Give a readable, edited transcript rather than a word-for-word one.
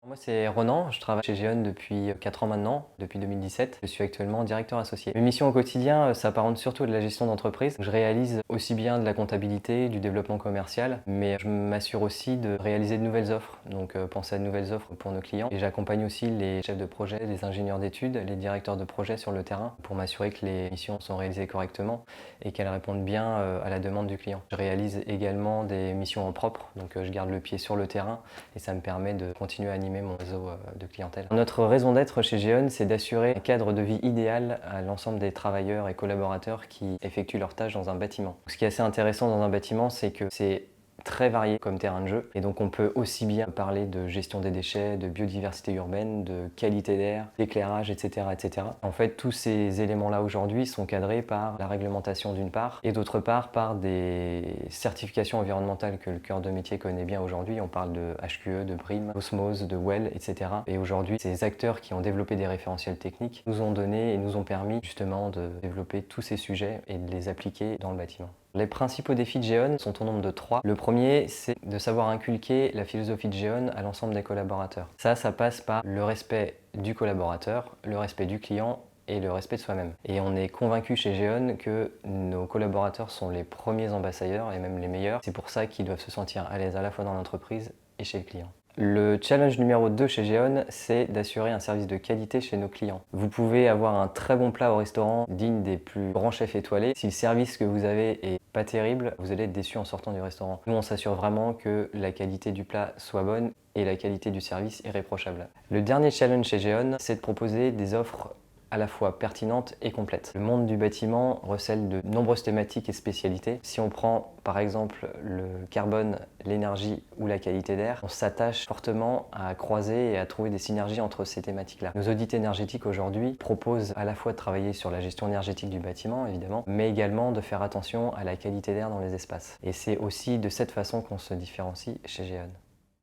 Moi, c'est Ronan, je travaille chez Géon depuis 4 ans maintenant, depuis 2017. Je suis actuellement directeur associé. Mes missions au quotidien s'apparentent surtout à de la gestion d'entreprise. Je réalise aussi bien de la comptabilité, du développement commercial, mais je m'assure aussi de réaliser de nouvelles offres, donc penser à de nouvelles offres pour nos clients. Et j'accompagne aussi les chefs de projet, les ingénieurs d'études, les directeurs de projet sur le terrain pour m'assurer que les missions sont réalisées correctement et qu'elles répondent bien à la demande du client. Je réalise également des missions en propre, donc je garde le pied sur le terrain et ça me permet de continuer à animer mon réseau de clientèle. Notre raison d'être chez Géon, c'est d'assurer un cadre de vie idéal à l'ensemble des travailleurs et collaborateurs qui effectuent leurs tâches dans un bâtiment. Ce qui est assez intéressant dans un bâtiment, c'est que c'est très varié comme terrain de jeu et donc on peut aussi bien parler de gestion des déchets, de biodiversité urbaine, de qualité d'air, d'éclairage, etc., etc. En fait, tous ces éléments-là aujourd'hui sont cadrés par la réglementation d'une part et d'autre part par des certifications environnementales que le cœur de métier connaît bien aujourd'hui. On parle de HQE, de BREEAM, d'Osmose, de WELL, etc. Et aujourd'hui, ces acteurs qui ont développé des référentiels techniques nous ont donné et nous ont permis justement de développer tous ces sujets et de les appliquer dans le bâtiment. Les principaux défis de Géon sont au nombre de 3. Le premier, c'est de savoir inculquer la philosophie de Géon à l'ensemble des collaborateurs. Ça passe par le respect du collaborateur, le respect du client et le respect de soi-même. Et on est convaincu chez Géon que nos collaborateurs sont les premiers ambassadeurs et même les meilleurs. C'est pour ça qu'ils doivent se sentir à l'aise à la fois dans l'entreprise et chez le client. Le challenge numéro 2 chez Géon, c'est d'assurer un service de qualité chez nos clients. Vous pouvez avoir un très bon plat au restaurant digne des plus grands chefs étoilés. Si le service que vous avez est pas terrible, vous allez être déçu en sortant du restaurant. Nous, on s'assure vraiment que la qualité du plat soit bonne et la qualité du service irréprochable. Le dernier challenge chez Géon, c'est de proposer des offres à la fois pertinente et complète. Le monde du bâtiment recèle de nombreuses thématiques et spécialités. Si on prend par exemple le carbone, l'énergie ou la qualité d'air, on s'attache fortement à croiser et à trouver des synergies entre ces thématiques-là. Nos audits énergétiques aujourd'hui proposent à la fois de travailler sur la gestion énergétique du bâtiment évidemment, mais également de faire attention à la qualité d'air dans les espaces. Et c'est aussi de cette façon qu'on se différencie chez Géon.